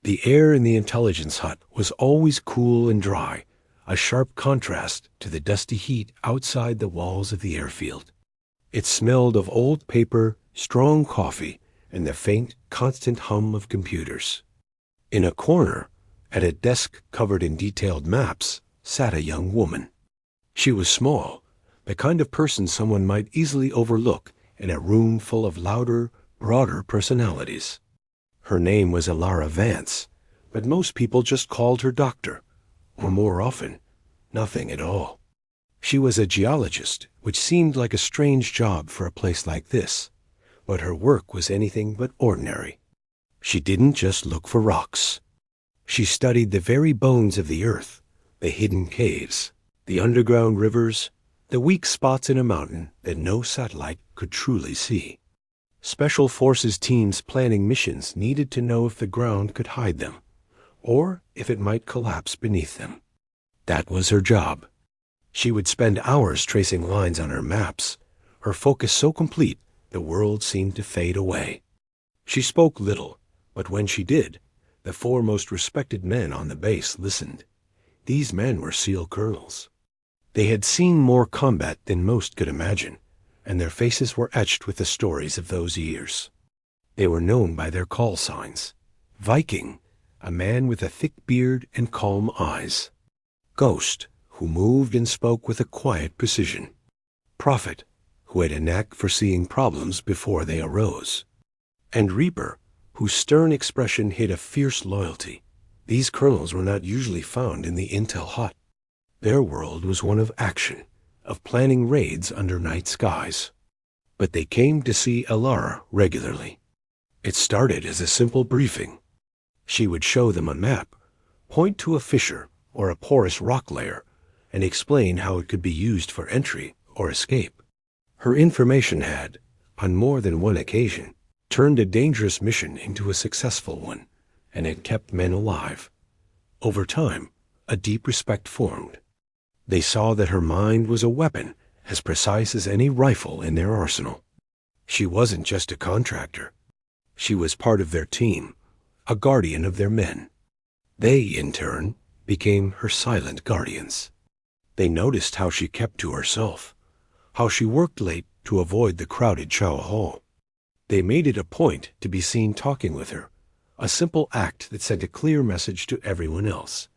The air in the intelligence hut was always cool and dry, a sharp contrast to the dusty heat outside the walls of the airfield. It smelled of old paper, strong coffee, and the faint, constant hum of computers. In a corner, at a desk covered in detailed maps, sat a young woman. She was small, the kind of person someone might easily overlook in a room full of louder, broader personalities. Her name was Elara Vance, but most people just called her Doctor, or more often, nothing at all. She was a geologist, which seemed like a strange job for a place like this, but her work was anything but ordinary. She didn't just look for rocks. She studied the very bones of the earth, the hidden caves, the underground rivers, the weak spots in a mountain that no satellite could truly see. Special forces teams planning missions needed to know if the ground could hide them, or if it might collapse beneath them. That was her job. She would spend hours tracing lines on her maps, her focus so complete the world seemed to fade away. She spoke little, but when she did, the four most respected men on the base listened. These men were SEAL colonels. They had seen more combat than most could imagine, and their faces were etched with the stories of those years. They were known by their call signs. Viking, a man with a thick beard and calm eyes. Ghost, who moved and spoke with a quiet precision. Prophet, who had a knack for seeing problems before they arose. And Reaper, whose stern expression hid a fierce loyalty. These colonels were not usually found in the intel hut. Their world was one of action, of planning raids under night skies. But they came to see Elara regularly. It started as a simple briefing. She would show them a map, point to a fissure or a porous rock layer, and explain how it could be used for entry or escape. Her information had, on more than one occasion, turned a dangerous mission into a successful one, and it kept men alive. Over time, a deep respect formed. They saw that her mind was a weapon as precise as any rifle in their arsenal. She wasn't just a contractor. She was part of their team, a guardian of their men. They, in turn, became her silent guardians. They noticed how she kept to herself, how she worked late to avoid the crowded chow hall. They made it a point to be seen talking with her, a simple act that sent a clear message to everyone else.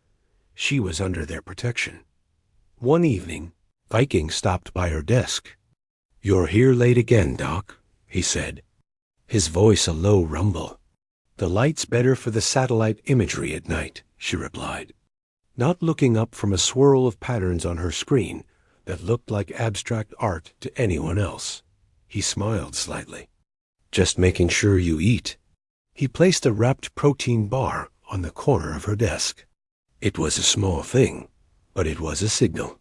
She was under their protection. One evening, Viking stopped by her desk. "You're here late again, Doc," he said, his voice a low rumble. "The light's better for the satellite imagery at night," she replied, not looking up from a swirl of patterns on her screen that looked like abstract art to anyone else. He smiled slightly. "Just making sure you eat." He placed a wrapped protein bar on the corner of her desk. It was a small thing, but it was a signal.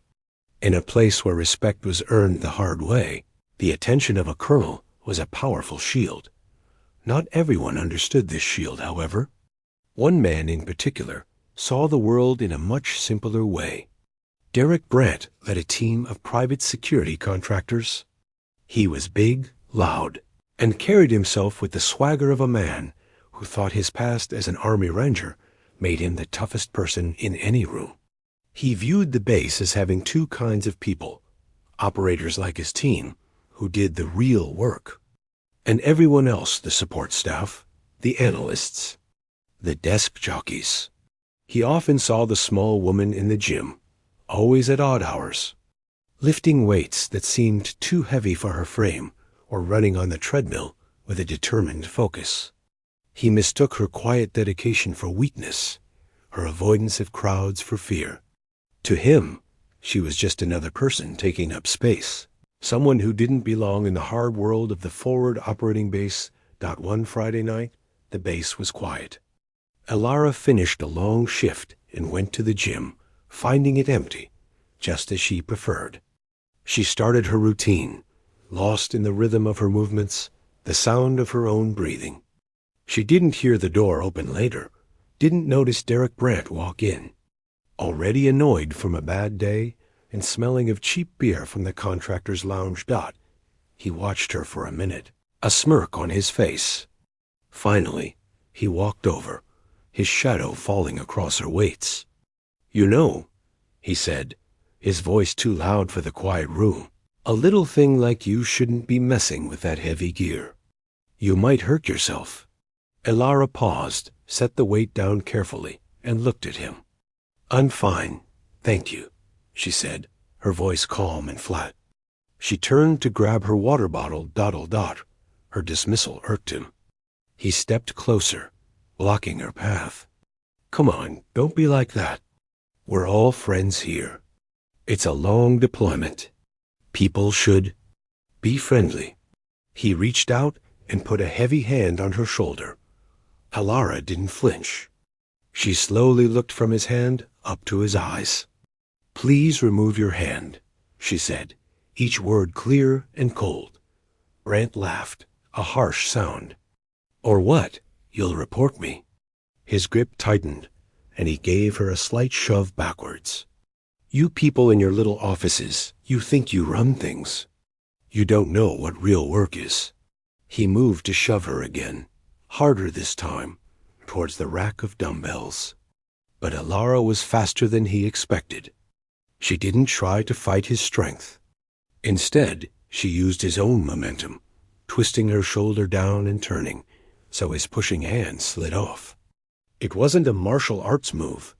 In a place where respect was earned the hard way, the attention of a colonel was a powerful shield. Not everyone understood this shield, however. One man in particular saw the world in a much simpler way. Derek Brandt led a team of private security contractors. He was big, loud, and carried himself with the swagger of a man who thought his past as an Army Ranger made him the toughest person in any room. He viewed the base as having two kinds of people, operators like his team, who did the real work, and everyone else, the support staff, the analysts, the desk jockeys. He often saw the small woman in the gym, always at odd hours, lifting weights that seemed too heavy for her frame, or running on the treadmill with a determined focus. He mistook her quiet dedication for weakness, her avoidance of crowds for fear. To him, she was just another person taking up space, someone who didn't belong in the hard world of the forward operating base. One Friday night, the base was quiet. Elara finished a long shift and went to the gym, finding it empty, just as she preferred. She started her routine, lost in the rhythm of her movements, the sound of her own breathing. She didn't hear the door open later, didn't notice Derek Brandt walk in. Already annoyed from a bad day and smelling of cheap beer from the contractor's lounge. He watched her for a minute, a smirk on his face. Finally, he walked over, his shadow falling across her weights. "You know," he said, his voice too loud for the quiet room, "a little thing like you shouldn't be messing with that heavy gear. You might hurt yourself." Elara paused, set the weight down carefully, and looked at him. "I'm fine, thank you," she said, her voice calm and flat. She turned to grab her water bottle. Her dismissal irked him. He stepped closer, blocking her path. "Come on, don't be like that. We're all friends here. It's a long deployment. People should be friendly." He reached out and put a heavy hand on her shoulder. Elara didn't flinch. She slowly looked from his hand up to his eyes. "Please remove your hand," she said, each word clear and cold. Brant laughed, a harsh sound. "Or what? You'll report me." His grip tightened, and he gave her a slight shove backwards. "You people in your little offices, you think you run things. You don't know what real work is." He moved to shove her again, harder this time, towards the rack of dumbbells. But Elara was faster than he expected. She didn't try to fight his strength. Instead, she used his own momentum, twisting her shoulder down and turning, so his pushing hand slid off. It wasn't a martial arts move,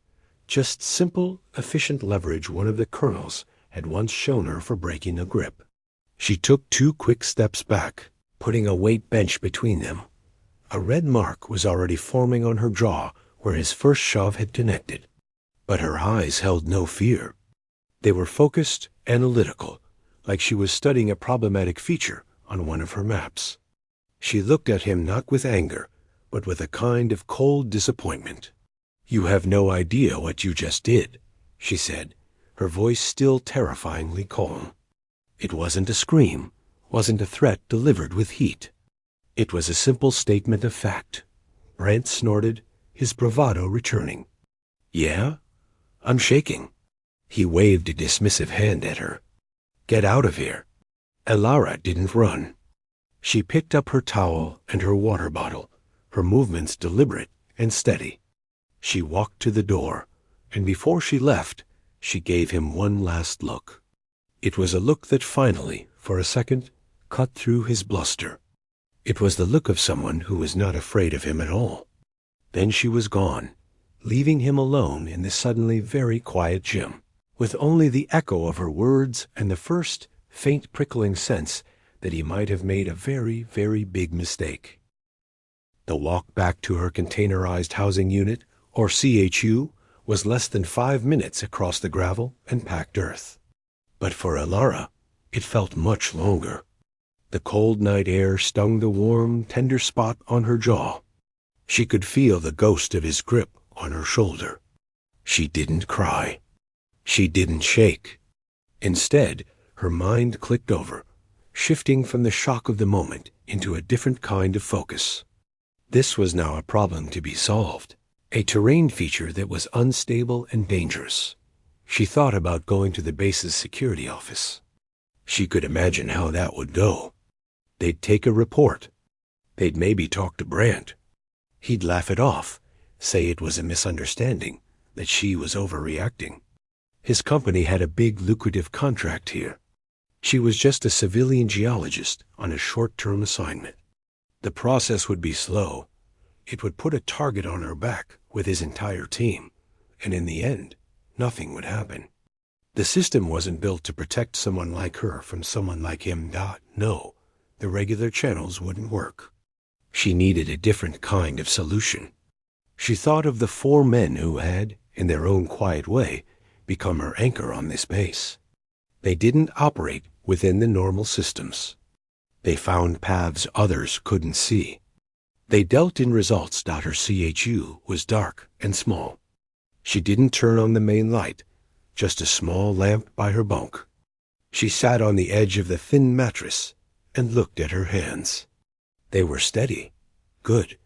just simple, efficient leverage one of the colonels had once shown her for breaking a grip. She took 2 quick steps back, putting a weight bench between them. A red mark was already forming on her jaw where his first shove had connected. But her eyes held no fear. They were focused, analytical, like she was studying a problematic feature on one of her maps. She looked at him not with anger, but with a kind of cold disappointment. "You have no idea what you just did," she said, her voice still terrifyingly calm. It wasn't a scream, wasn't a threat delivered with heat. It was a simple statement of fact. Brant snorted, his bravado returning. "Yeah? I'm shaking." He waved a dismissive hand at her. "Get out of here." Elara didn't run. She picked up her towel and her water bottle, her movements deliberate and steady. She walked to the door, and before she left, she gave him one last look. It was a look that finally, for a second, cut through his bluster. It was the look of someone who was not afraid of him at all. Then she was gone, leaving him alone in the suddenly very quiet gym, with only the echo of her words and the first, faint prickling sense that he might have made a very, very big mistake. The walk back to her containerized housing unit, or CHU, was less than 5 minutes across the gravel and packed earth. But for Elara, it felt much longer. The cold night air stung the warm, tender spot on her jaw. She could feel the ghost of his grip on her shoulder. She didn't cry. She didn't shake. Instead, her mind clicked over, shifting from the shock of the moment into a different kind of focus. This was now a problem to be solved, a terrain feature that was unstable and dangerous. She thought about going to the base's security office. She could imagine how that would go. They'd take a report. They'd maybe talk to Brant. He'd laugh it off, say it was a misunderstanding, that she was overreacting. His company had a big, lucrative contract here. She was just a civilian geologist on a short-term assignment. The process would be slow. It would put a target on her back with his entire team, and in the end, nothing would happen. The system wasn't built to protect someone like her from someone like him. No, the regular channels wouldn't work. She needed a different kind of solution. She thought of the 4 men who had, in their own quiet way, become her anchor on this base. They didn't operate within the normal systems. They found paths others couldn't see. They dealt in results. Her CHU was dark and small. She didn't turn on the main light, just a small lamp by her bunk. She sat on the edge of the thin mattress and looked at her hands. They were steady. Good.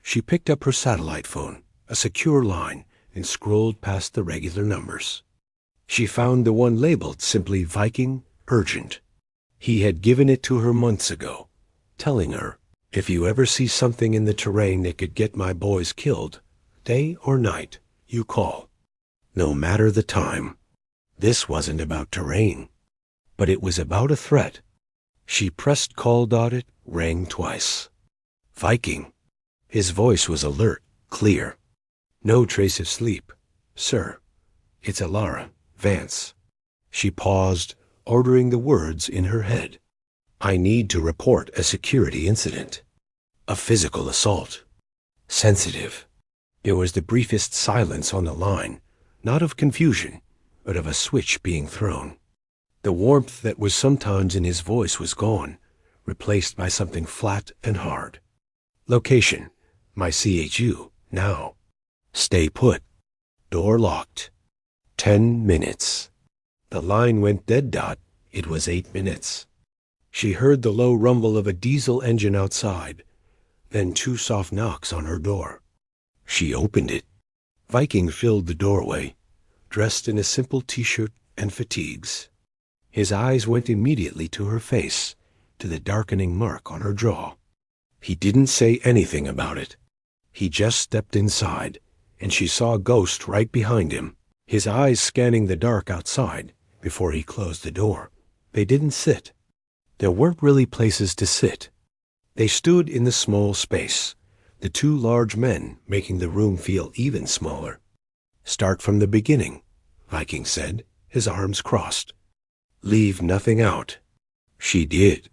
She picked up her satellite phone, a secure line, and scrolled past the regular numbers. She found the one labeled simply Viking Urgent. He had given it to her months ago, telling her, "If you ever see something in the terrain that could get my boys killed, Day or night, you call. No matter the time. This wasn't about terrain, but it was about a threat. She pressed call dot. It rang twice. Viking. His voice was alert, clear. No trace of sleep. Sir, it's Alara, Vance. She paused, ordering the words in her head. I need to report a security incident. A physical assault. Sensitive. There was the briefest silence on the line, not of confusion, but of a switch being thrown. The warmth that was sometimes in his voice was gone, replaced by something flat and hard. Location, my CHU, now. Stay put. Door locked. 10 minutes. The line went dead dot. It was 8 minutes. She heard the low rumble of a diesel engine outside, then 2 soft knocks on her door. She opened it. Viking filled the doorway, dressed in a simple t-shirt and fatigues. His eyes went immediately to her face, to the darkening mark on her jaw. He didn't say anything about it. He just stepped inside, and she saw a ghost right behind him, his eyes scanning the dark outside before he closed the door. They didn't sit. There weren't really places to sit. They stood in the small space, the 2 large men making the room feel even smaller. Start from the beginning, Viking said, his arms crossed. Leave nothing out. She did.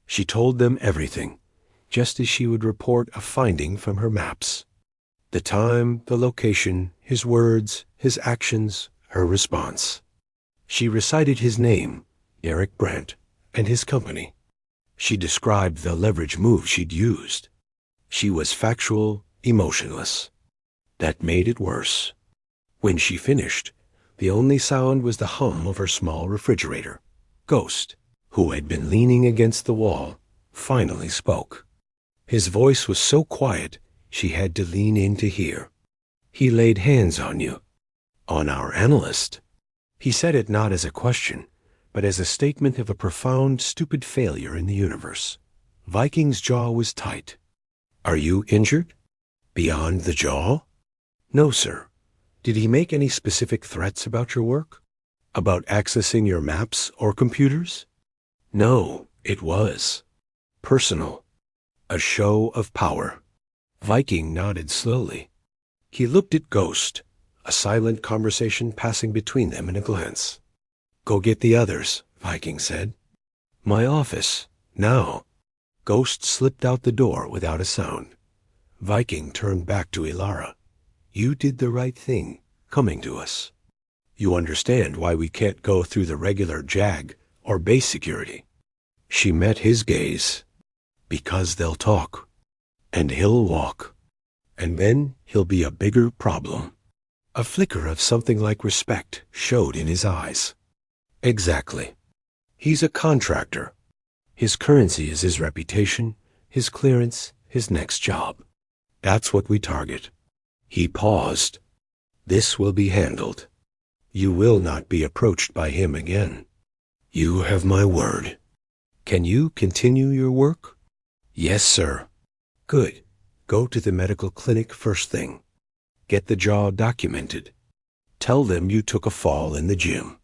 She told them everything, just as she would report a finding from her maps. The time, the location, his words, his actions, her response. She recited his name, Eric Brandt, and his company. She described the leverage move she'd used. She was factual, emotionless. That made it worse. When she finished, the only sound was the hum of her small refrigerator. Ghost, who had been leaning against the wall, finally spoke. His voice was so quiet she had to lean in to hear. He laid hands on you. On our analyst. He said it not as a question, but as a statement of a profound, stupid failure in the universe. Viking's jaw was tight. Are you injured? Beyond the jaw? No, sir. Did he make any specific threats about your work? About accessing your maps or computers? No, it was personal. A show of power. Viking nodded slowly. He looked at Ghost, a silent conversation passing between them in a glance. Go get the others, Viking said. My office, now. Ghost slipped out the door without a sound. Viking turned back to Ilara. You did the right thing, coming to us. You understand why we can't go through the regular JAG or base security. She met his gaze. Because they'll talk. And he'll walk. And then he'll be a bigger problem. A flicker of something like respect showed in his eyes. Exactly. He's a contractor. His currency is his reputation, his clearance, his next job. That's what we target. He paused. This will be handled. You will not be approached by him again. You have my word. Can you continue your work? Yes, sir. Good. Go to the medical clinic first thing. Get the jaw documented. Tell them you took a fall in the gym.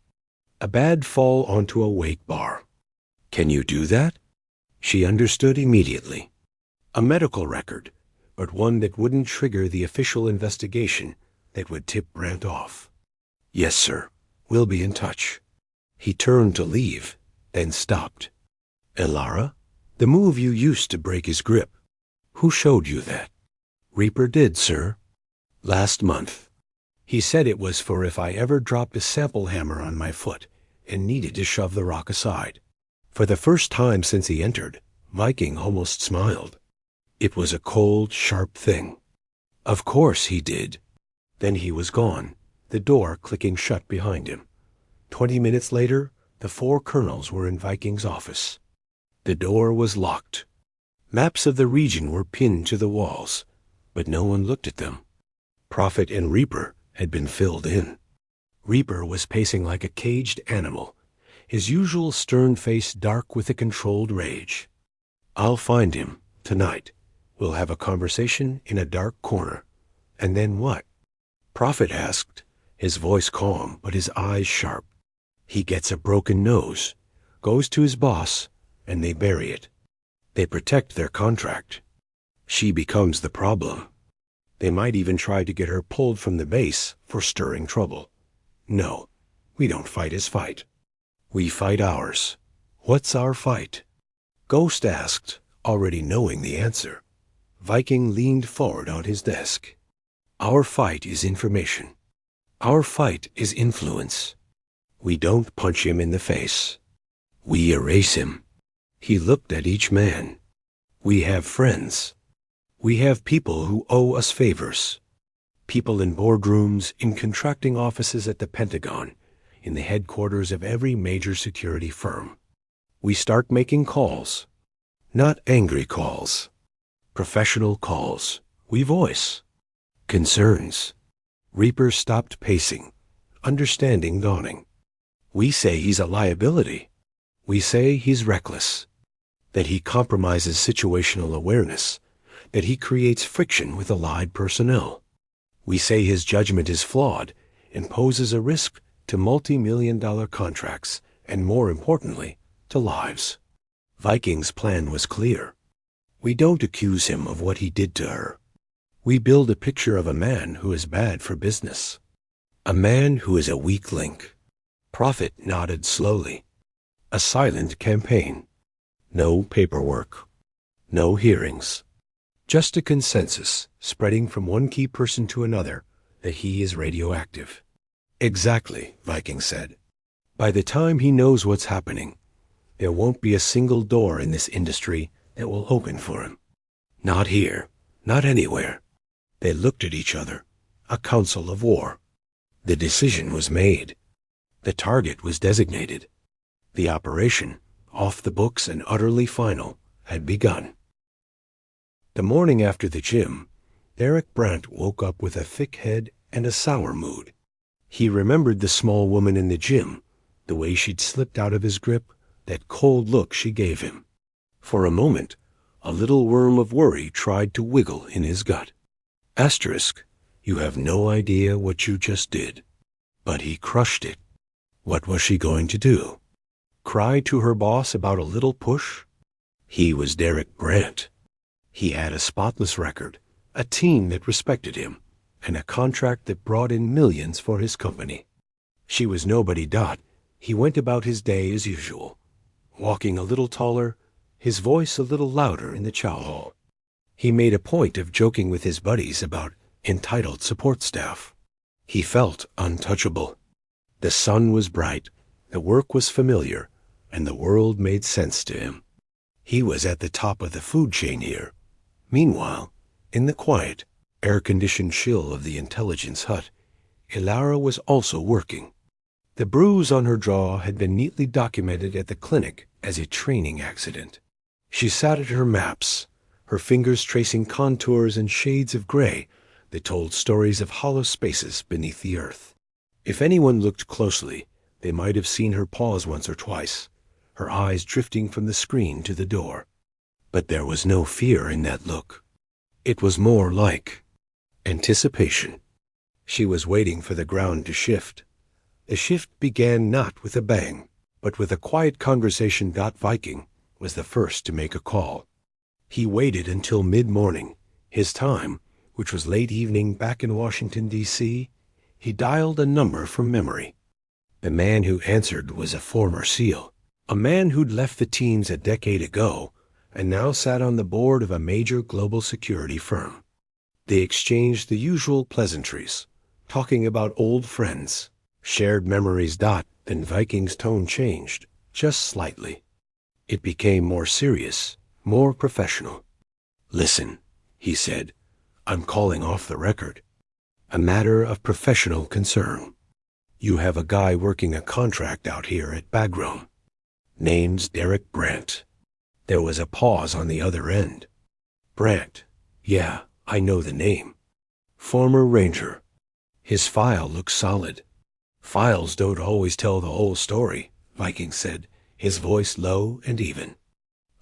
A bad fall onto a weight bar. Can you do that? She understood immediately. A medical record, but one that wouldn't trigger the official investigation that would tip Brandt off. Yes, sir. We'll be in touch. He turned to leave, then stopped. Ilara, the move you used to break his grip. Who showed you that? Reaper did, sir. Last month. He said it was for if I ever dropped a sample hammer on my foot and needed to shove the rock aside. For the first time since he entered, Viking almost smiled. It was a cold, sharp thing. Of course he did. Then he was gone, the door clicking shut behind him. 20 minutes later, the 4 colonels were in Viking's office. The door was locked. Maps of the region were pinned to the walls, but no one looked at them. Prophet and Reaper had been filled in. Reaper was pacing like a caged animal, his usual stern face dark with a controlled rage. I'll find him, tonight. We'll have a conversation in a dark corner. And then what? Prophet asked, his voice calm but his eyes sharp. He gets a broken nose, goes to his boss, and they bury it. They protect their contract. She becomes the problem. They might even try to get her pulled from the base for stirring trouble. No, we don't fight his fight. We fight ours. What's our fight? Ghost asked, already knowing the answer. Viking leaned forward on his desk. Our fight is information. Our fight is influence. We don't punch him in the face. We erase him. He looked at each man. We have friends. We have people who owe us favors. People in boardrooms, in contracting offices at the Pentagon, in the headquarters of every major security firm. We start making calls. Not angry calls. Professional calls. We voice. Concerns. Reaper stopped pacing, understanding dawning. We say he's a liability. We say he's reckless. That he compromises situational awareness. That he creates friction with allied personnel. We say his judgment is flawed and poses a risk to multi-million-dollar contracts and, more importantly, to lives. Viking's plan was clear. We don't accuse him of what he did to her. We build a picture of a man who is bad for business. A man who is a weak link. Prophet nodded slowly. A silent campaign. No paperwork. No hearings. Just a consensus spreading from one key person to another that he is radioactive. Exactly, Viking said. By the time he knows what's happening, there won't be a single door in this industry that will open for him. Not here, not anywhere. They looked at each other, a council of war. The decision was made. The target was designated. The operation, off the books and utterly final, had begun. The morning after the gym, Derek Brandt woke up with a thick head and a sour mood. He remembered the small woman in the gym, the way she'd slipped out of his grip, that cold look she gave him. For a moment, a little worm of worry tried to wiggle in his gut. Asterisk, you have no idea what you just did. But he crushed it. What was she going to do? Cry to her boss about a little push? He was Derek Brandt. He had a spotless record, a team that respected him, and a contract that brought in millions for his company. She was nobody. He went about his day as usual, walking a little taller, his voice a little louder in the chow hall. He made a point of joking with his buddies about entitled support staff. He felt untouchable. The sun was bright, the work was familiar, and the world made sense to him. He was at the top of the food chain here. Meanwhile, in the quiet, air-conditioned chill of the intelligence hut, Ilara was also working. The bruise on her jaw had been neatly documented at the clinic as a training accident. She sat at her maps, her fingers tracing contours and shades of gray that told stories of hollow spaces beneath the earth. If anyone looked closely, they might have seen her pause once or twice, her eyes drifting from the screen to the door. But there was no fear in that look. It was more like anticipation. She was waiting for the ground to shift. The shift began not with a bang, but with a quiet conversation. Viking was the first to make a call. He waited until mid-morning, his time, which was late evening back in Washington, D.C. He dialed a number from memory. The man who answered was a former SEAL, a man who'd left the teams a decade ago and now sat on the board of a major global security firm. They exchanged the usual pleasantries, talking about old friends, shared memories. Then Viking's tone changed, just slightly. It became more serious, more professional. Listen, he said, I'm calling off the record. A matter of professional concern. You have a guy working a contract out here at Bagram. Name's Derek Brandt. There was a pause on the other end. Brandt. Yeah, I know the name. Former Ranger. His file looks solid. Files don't always tell the whole story, Viking said, his voice low and even.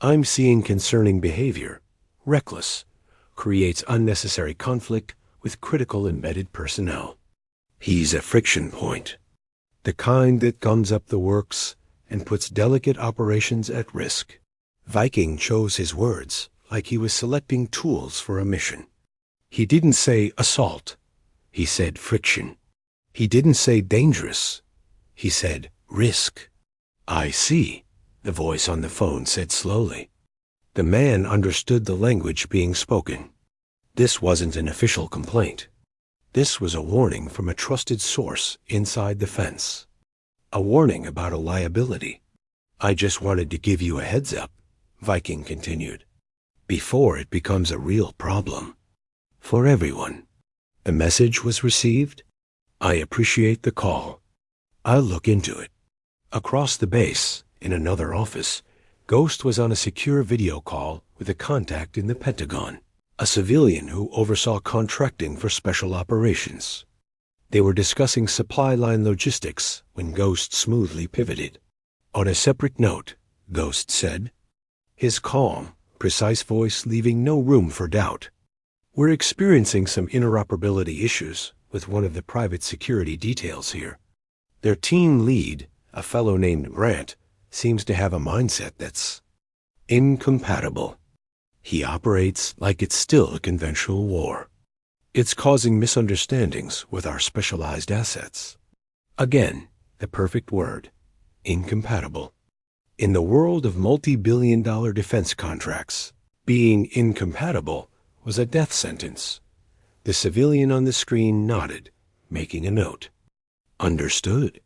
I'm seeing concerning behavior. Reckless. Creates unnecessary conflict with critical embedded personnel. He's a friction point, the kind that gums up the works and puts delicate operations at risk. Viking chose his words like he was selecting tools for a mission. He didn't say assault. He said friction. He didn't say dangerous. He said risk. I see, the voice on the phone said slowly. The man understood the language being spoken. This wasn't an official complaint. This was a warning from a trusted source inside the fence. A warning about a liability. I just wanted to give you a heads up, Viking continued, before it becomes a real problem. For everyone. The message was received. I appreciate the call. I'll look into it. Across the base, in another office, Ghost was on a secure video call with a contact in the Pentagon, a civilian who oversaw contracting for special operations. They were discussing supply line logistics when Ghost smoothly pivoted. On a separate note, Ghost said, his calm, precise voice leaving no room for doubt. We're experiencing some interoperability issues with one of the private security details here. Their team lead, a fellow named Brant, seems to have a mindset that's incompatible. He operates like it's still a conventional war. It's causing misunderstandings with our specialized assets. Again, the perfect word, incompatible. In the world of multi-billion-dollar defense contracts, being incompatible was a death sentence. The civilian on the screen nodded, making a note. Understood.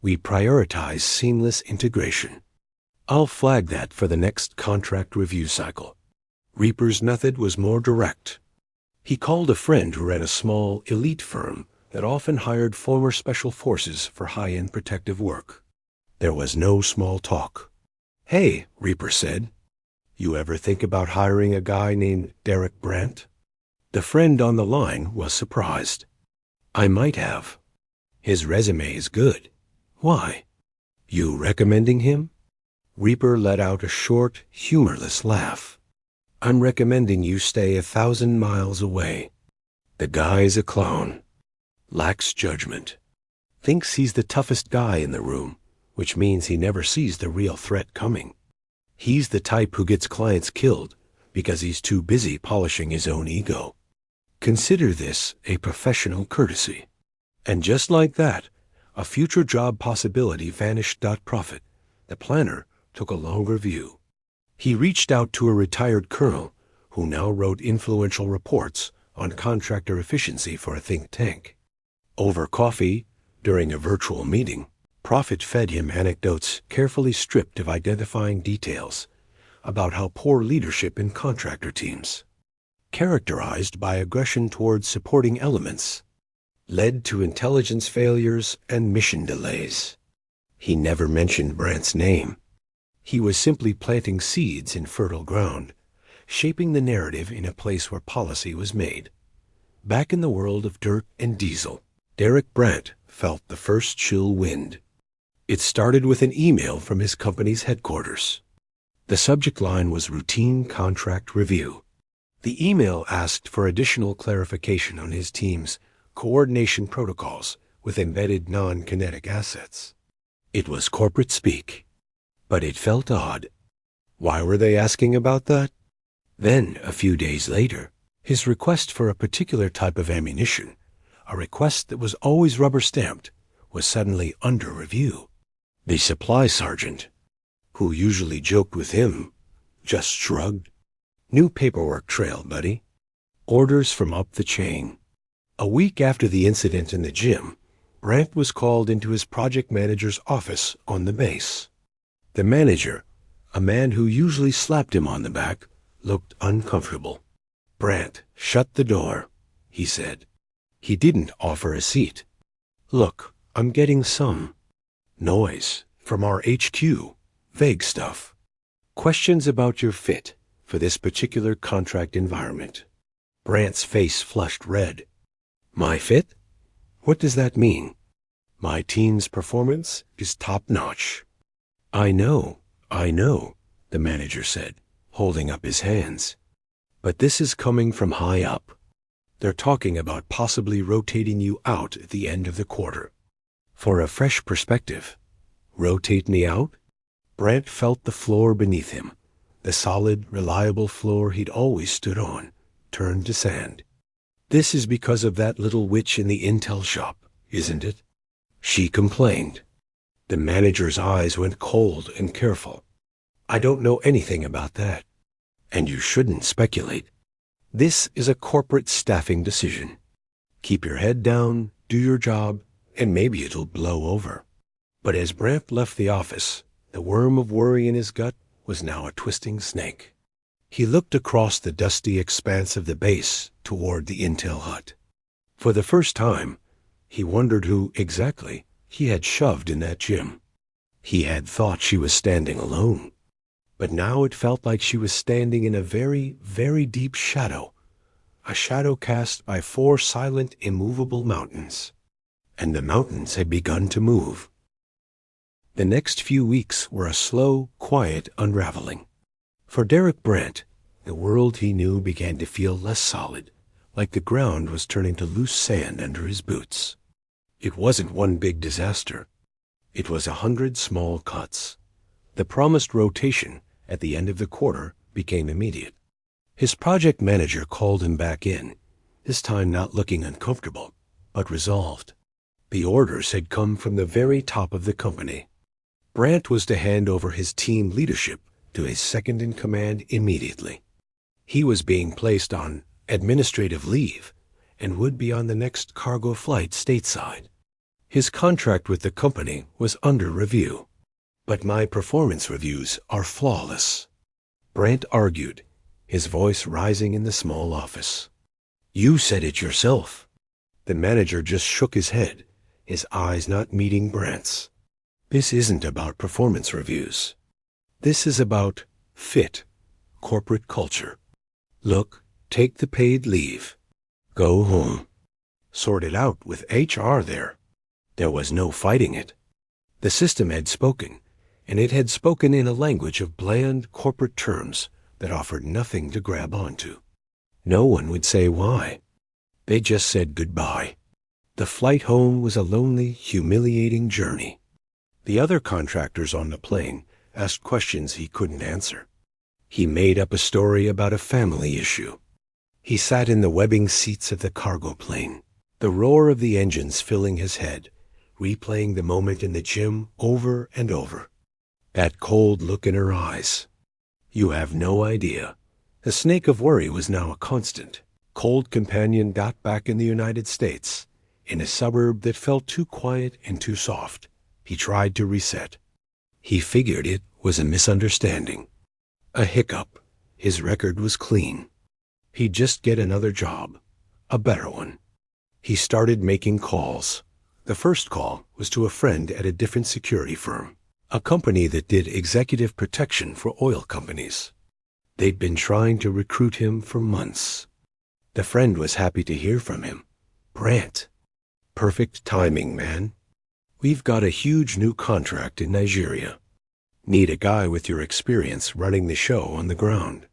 We prioritize seamless integration. I'll flag that for the next contract review cycle. Reaper's method was more direct. He called a friend who ran a small, elite firm that often hired former special forces for high-end protective work. There was no small talk. Hey, Reaper said, you ever think about hiring a guy named Derek Brant? The friend on the line was surprised. I might have. His resume is good. Why? You recommending him? Reaper let out a short, humorless laugh. I'm recommending you stay 1,000 miles away. The guy's a clown. Lacks judgment. Thinks he's the toughest guy in the room, which means he never sees the real threat coming. He's the type who gets clients killed because he's too busy polishing his own ego. Consider this a professional courtesy. And just like that, a future job possibility vanished. Profit. The planner took a longer view. He reached out to a retired colonel who now wrote influential reports on contractor efficiency for a think tank. Over coffee, during a virtual meeting, Profit fed him anecdotes carefully stripped of identifying details about how poor leadership in contractor teams, characterized by aggression towards supporting elements, led to intelligence failures and mission delays. He never mentioned Brant's name. He was simply planting seeds in fertile ground, shaping the narrative in a place where policy was made. Back in the world of dirt and diesel, Derek Brant felt the first chill wind. It started with an email from his company's headquarters. The subject line was routine contract review. The email asked for additional clarification on his team's coordination protocols with embedded non-kinetic assets. It was corporate speak, but it felt odd. Why were they asking about that? Then, a few days later, his request for a particular type of ammunition, a request that was always rubber-stamped, was suddenly under review. The supply sergeant, who usually joked with him, just shrugged. New paperwork trail, buddy. Orders from up the chain. A week after the incident in the gym, Brant was called into his project manager's office on the base. The manager, a man who usually slapped him on the back, looked uncomfortable. Brant, shut the door, he said. He didn't offer a seat. Look, I'm getting some noise from our HQ, vague stuff. Questions about your fit for this particular contract environment. Brant's face flushed red. My fit? What does that mean? My team's performance is top-notch. I know, the manager said, holding up his hands. But this is coming from high up. They're talking about possibly rotating you out at the end of the quarter. For a fresh perspective, rotate me out? Brant felt the floor beneath him. The solid, reliable floor he'd always stood on turned to sand. This is because of that little witch in the intel shop, isn't it? She complained. The manager's eyes went cold and careful. I don't know anything about that. And you shouldn't speculate. This is a corporate staffing decision. Keep your head down, do your job, and maybe it'll blow over. But as Brant left the office, the worm of worry in his gut was now a twisting snake. He looked across the dusty expanse of the base toward the intel hut. For the first time, he wondered who, exactly, he had shoved in that gym. He had thought she was standing alone. But now it felt like she was standing in a very, very deep shadow, a shadow cast by 4 silent, immovable mountains. And the mountains had begun to move. The next few weeks were a slow, quiet unraveling. For Derek Brant, the world he knew began to feel less solid, like the ground was turning to loose sand under his boots. It wasn't one big disaster. It was 100 small cuts. The promised rotation at the end of the quarter became immediate. His project manager called him back in, this time not looking uncomfortable, but resolved. The orders had come from the very top of the company. Brant was to hand over his team leadership to his second-in-command immediately. He was being placed on administrative leave and would be on the next cargo flight stateside. His contract with the company was under review. But my performance reviews are flawless, Brant argued, his voice rising in the small office. You said it yourself. The manager just shook his head, his eyes not meeting Brant's. This isn't about performance reviews. This is about fit, corporate culture. Look, take the paid leave. Go home. Sort it out with HR there. There was no fighting it. The system had spoken, and it had spoken in a language of bland corporate terms that offered nothing to grab onto. No one would say why. They just said goodbye. The flight home was a lonely, humiliating journey. The other contractors on the plane asked questions he couldn't answer. He made up a story about a family issue. He sat in the webbing seats of the cargo plane, the roar of the engines filling his head, replaying the moment in the gym over and over. That cold look in her eyes. You have no idea. The snake of worry was now a constant. Cold companion got back in the United States, in a suburb that felt too quiet and too soft. He tried to reset. He figured it was a misunderstanding. A hiccup. His record was clean. He'd just get another job. A better one. He started making calls. The first call was to a friend at a different security firm, a company that did executive protection for oil companies. They'd been trying to recruit him for months. The friend was happy to hear from him. Brant. Perfect timing, man. We've got a huge new contract in Nigeria. Need a guy with your experience running the show on the ground.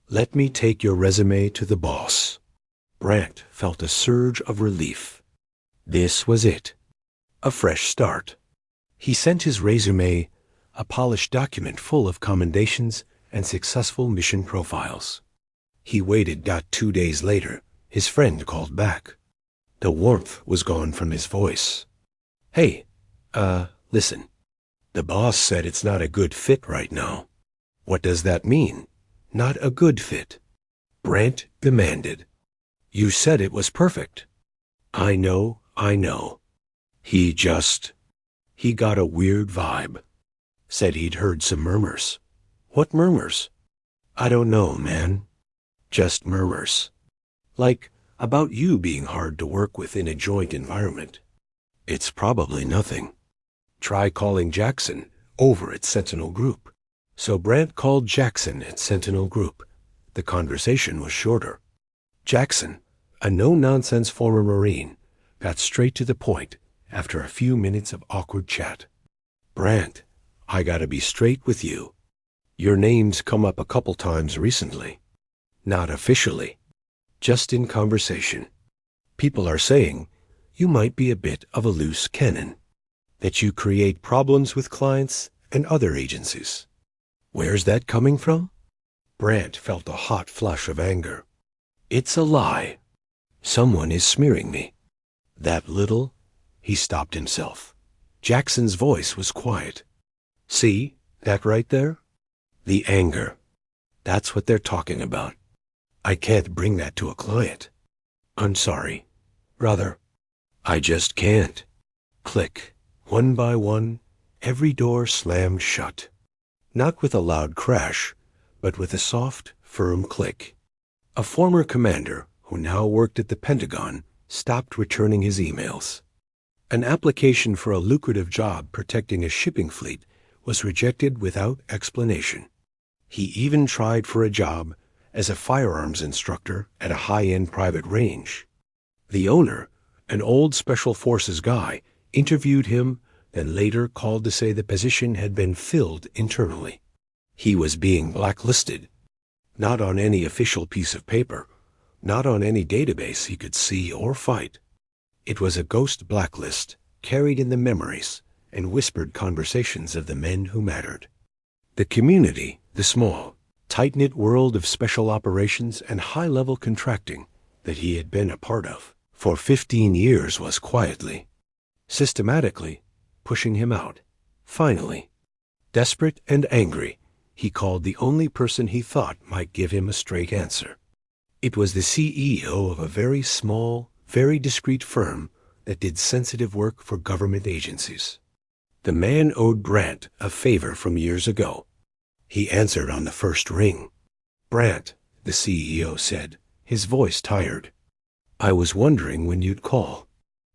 Let me take your resume to the boss. Brant felt a surge of relief. This was it. A fresh start. He sent his resume, a polished document full of commendations and successful mission profiles. He waited. 2 days later, his friend called back. The warmth was gone from his voice. Hey, listen. The boss said it's not a good fit right now. What does that mean? Not a good fit. Brant demanded. You said it was perfect. I know. He got a weird vibe. Said he'd heard some murmurs. What murmurs? I don't know, man. Just murmurs. Like about you being hard to work with in a joint environment. It's probably nothing. Try calling Jackson over at Sentinel Group. So Brant called Jackson at Sentinel Group. The conversation was shorter. Jackson, a no-nonsense former Marine, got straight to the point after a few minutes of awkward chat. Brant, I gotta be straight with you. Your name's come up a couple times recently. Not officially. just in conversation. People are saying you might be a bit of a loose cannon, that you create problems with clients and other agencies. Where's that coming from? Brant felt a hot flush of anger. It's a lie. Someone is smearing me. That little? He stopped himself. Jackson's voice was quiet. See, that right there? The anger. That's what they're talking about. I can't bring that to a client. I'm sorry. Rather, I just can't. Click. One by one, every door slammed shut. Not with a loud crash, but with a soft, firm click. A former commander, who now worked at the Pentagon, stopped returning his emails. An application for a lucrative job protecting a shipping fleet was rejected without explanation. He even tried for a job as a firearms instructor at a high-end private range. The owner, an old Special Forces guy, interviewed him, then later called to say the position had been filled internally. He was being blacklisted. Not on any official piece of paper, not on any database he could see or fight. It was a ghost blacklist carried in the memories and whispered conversations of the men who mattered. The community, the small, tight-knit world of special operations and high-level contracting that he had been a part of for 15 years was quietly, systematically, pushing him out. Finally, desperate and angry, he called the only person he thought might give him a straight answer. It was the CEO of a very small, very discreet firm that did sensitive work for government agencies. The man owed Brant a favor from years ago. He answered on the first ring. Brant, the CEO said, his voice tired. I was wondering when you'd call.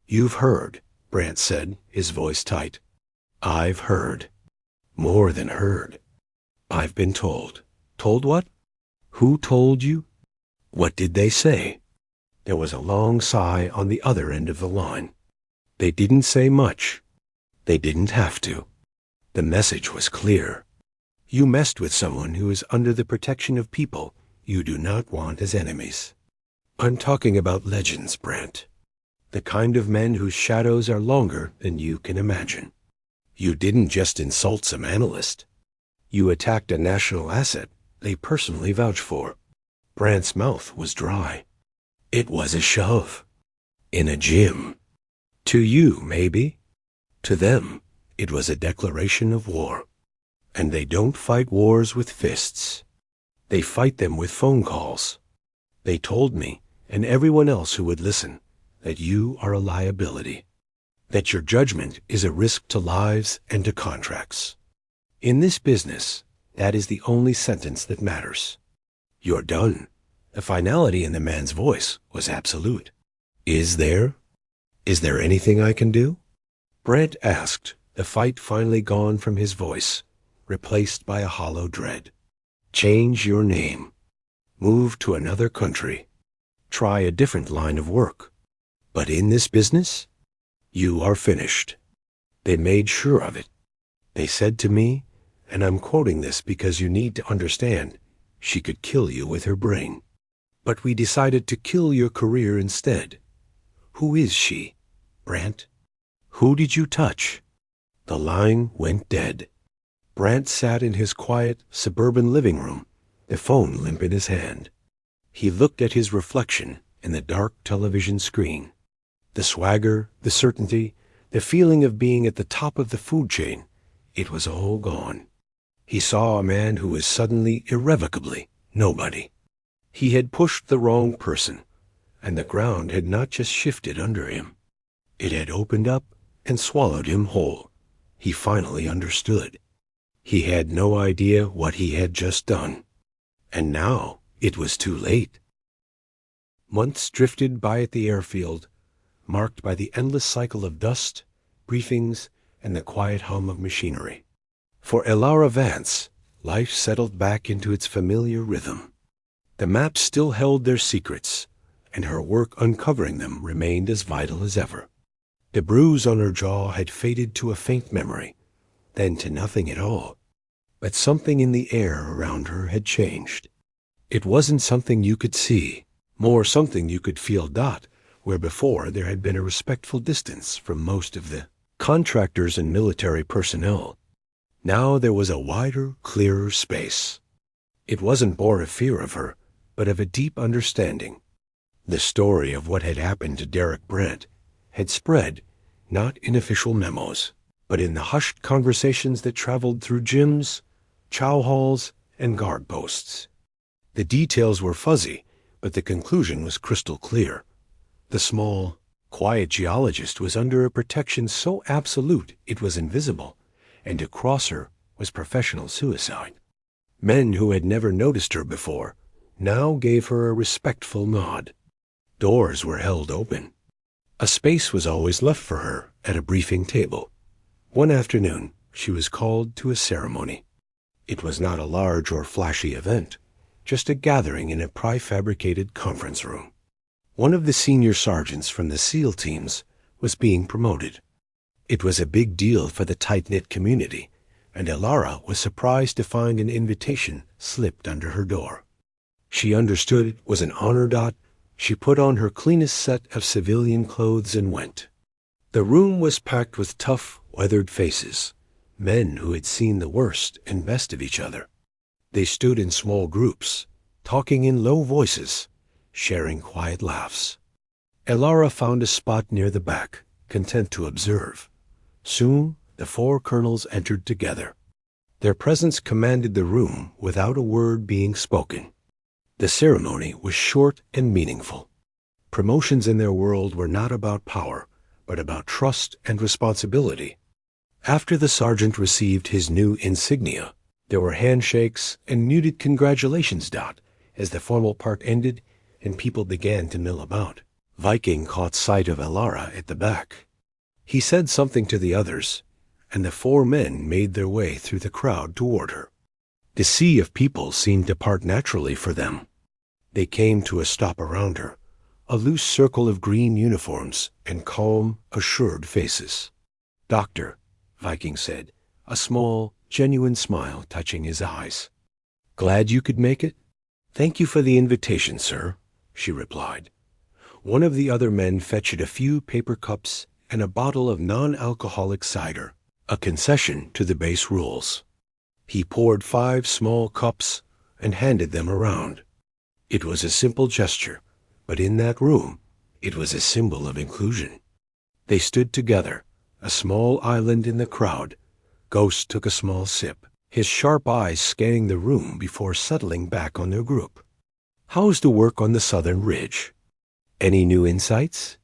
You've heard, Brant said, his voice tight. I've heard. More than heard. I've been told. Told what? Who told you? What did they say? There was a long sigh on the other end of the line. They didn't say much. They didn't have to. The message was clear. You messed with someone who is under the protection of people you do not want as enemies. I'm talking about legends, Brant. The kind of men whose shadows are longer than you can imagine. You didn't just insult some analyst. You attacked a national asset they personally vouch for. Brant's mouth was dry. It was a shove. In a gym. To you, maybe. To them, it was a declaration of war. And they don't fight wars with fists. They fight them with phone calls. They told me, and everyone else who would listen, that you are a liability. That your judgment is a risk to lives and to contracts. In this business, that is the only sentence that matters. You're done. The finality in the man's voice was absolute. Is there anything I can do? Brant asked, the fight finally gone from his voice, replaced by a hollow dread. Change your name. Move to another country. Try a different line of work. But in this business, you are finished. They made sure of it. They said to me, and I'm quoting this because you need to understand, she could kill you with her brain. But we decided to kill your career instead. Who is she, Brant? Who did you touch? The line went dead. Brant sat in his quiet, suburban living room, the phone limp in his hand. He looked at his reflection in the dark television screen. The swagger, the certainty, the feeling of being at the top of the food chain, it was all gone. He saw a man who was suddenly, irrevocably, nobody. He had pushed the wrong person, and the ground had not just shifted under him. It had opened up and swallowed him whole. He finally understood. He had no idea what he had just done. And now it was too late. Months drifted by at the airfield, marked by the endless cycle of dust, briefings, and the quiet hum of machinery. For Elara Vance, life settled back into its familiar rhythm. The maps still held their secrets, and her work uncovering them remained as vital as ever. The bruise on her jaw had faded to a faint memory, then to nothing at all. But something in the air around her had changed. It wasn't something you could see, More something you could feel. Where before there had been a respectful distance from most of the contractors and military personnel. Now there was a wider, clearer space. It wasn't born of fear of her, but of a deep understanding. The story of what had happened to Derek Brant had spread, not in official memos, but in the hushed conversations that traveled through gyms, chow halls, and guard posts. The details were fuzzy, but the conclusion was crystal clear. The small, quiet geologist was under a protection so absolute it was invisible, and to cross her was professional suicide. Men who had never noticed her before now gave her a respectful nod. Doors were held open. A space was always left for her at a briefing table. One afternoon, she was called to a ceremony. It was not a large or flashy event, just a gathering in a prefabricated conference room. One of the senior sergeants from the SEAL teams was being promoted. It was a big deal for the tight-knit community, and Elara was surprised to find an invitation slipped under her door. She understood it was an honor. She put on her cleanest set of civilian clothes and went. The room was packed with tough, weathered faces, men who had seen the worst and best of each other. They stood in small groups, talking in low voices, sharing quiet laughs. Elara found a spot near the back, content to observe. Soon, the four colonels entered together. Their presence commanded the room without a word being spoken. The ceremony was short and meaningful. Promotions in their world were not about power, but about trust and responsibility. After the sergeant received his new insignia, there were handshakes and muted congratulations. As the formal part ended and people began to mill about, Viking caught sight of Elara at the back. He said something to the others, and the four men made their way through the crowd toward her. The sea of people seemed to part naturally for them. They came to a stop around her, a loose circle of green uniforms and calm, assured faces. "Doctor," Viking said, a small, genuine smile touching his eyes. "Glad you could make it?" "Thank you for the invitation, sir," she replied. One of the other men fetched a few paper cups and a bottle of non-alcoholic cider, a concession to the base rules. He poured 5 small cups and handed them around. It was a simple gesture, but in that room, it was a symbol of inclusion. They stood together, a small island in the crowd. Ghost took a small sip, his sharp eyes scanning the room before settling back on their group. "How's the work on the southern ridge? Any new insights?"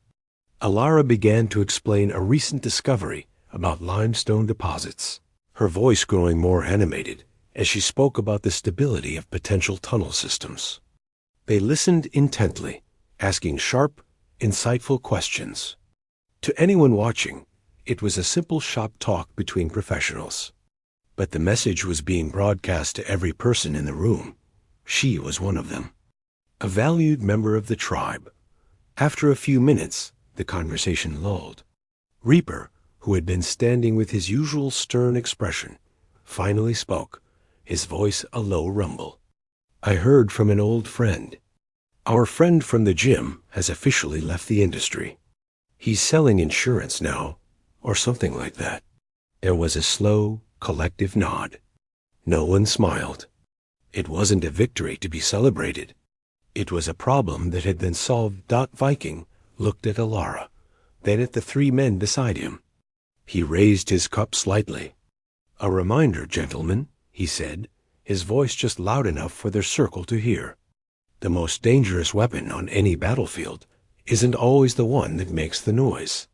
Elara began to explain a recent discovery about limestone deposits, her voice growing more animated as she spoke about the stability of potential tunnel systems. They listened intently, asking sharp, insightful questions. To anyone watching, it was a simple shop talk between professionals. But the message was being broadcast to every person in the room. She was one of them, a valued member of the tribe. After a few minutes, the conversation lulled. Reaper, who had been standing with his usual stern expression, finally spoke, his voice a low rumble. "I heard from an old friend. Our friend from the gym has officially left the industry. He's selling insurance now, or something like that." There was a slow, collective nod. No one smiled. It wasn't a victory to be celebrated. It was a problem that had been solved. Viking looked at Elara, then at the 3 men beside him. He raised his cup slightly. "A reminder, gentlemen," he said, his voice just loud enough for their circle to hear. "The most dangerous weapon on any battlefield isn't always the one that makes the noise."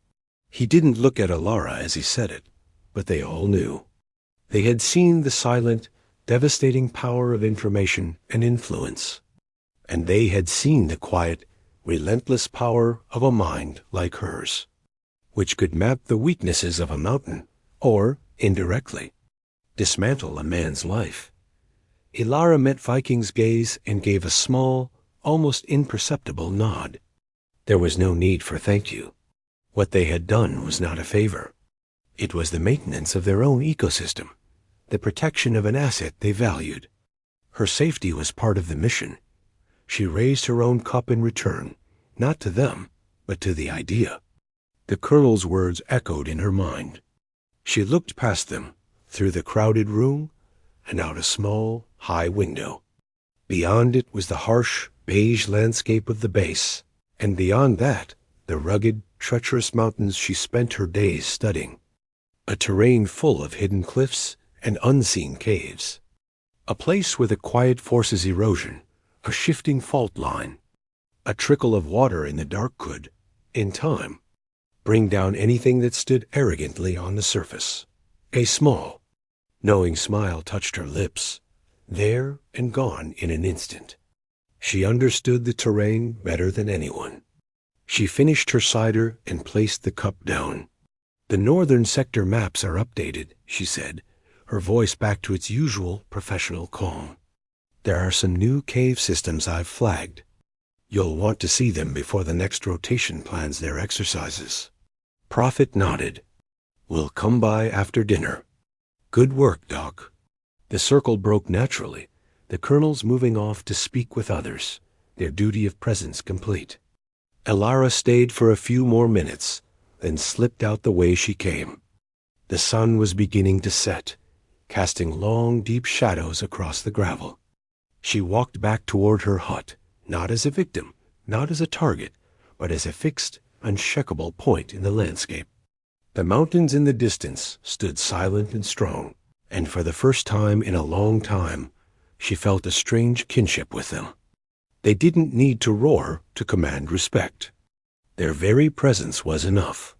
He didn't look at Elara as he said it, but they all knew. They had seen the silent, devastating power of information and influence. And they had seen the quiet, relentless power of a mind like hers, which could map the weaknesses of a mountain, or, indirectly, dismantle a man's life. Elara met Viking's gaze and gave a small, almost imperceptible nod. There was no need for thank you. What they had done was not a favor. It was the maintenance of their own ecosystem, the protection of an asset they valued. Her safety was part of the mission, She raised her own cup in return, not to them, but to the idea. The colonel's words echoed in her mind. She looked past them, through the crowded room, and out a small, high window. Beyond it was the harsh, beige landscape of the base, and beyond that, the rugged, treacherous mountains she spent her days studying. A terrain full of hidden cliffs and unseen caves. A place where the quiet forces erosion, a shifting fault line. A trickle of water in the dark could, in time, bring down anything that stood arrogantly on the surface. A small, knowing smile touched her lips, there and gone in an instant. She understood the terrain better than anyone. She finished her cider and placed the cup down. "The northern sector maps are updated," she said, her voice back to its usual professional calm. "There are some new cave systems I've flagged. You'll want to see them before the next rotation plans their exercises." Prophet nodded. "We'll come by after dinner." "Good work, Doc." The circle broke naturally, the colonels moving off to speak with others, their duty of presence complete. Elara stayed for a few more minutes, then slipped out the way she came. The sun was beginning to set, casting long, deep shadows across the gravel. She walked back toward her hut, not as a victim, not as a target, but as a fixed, unshakable point in the landscape. The mountains in the distance stood silent and strong, and for the first time in a long time, she felt a strange kinship with them. They didn't need to roar to command respect. Their very presence was enough.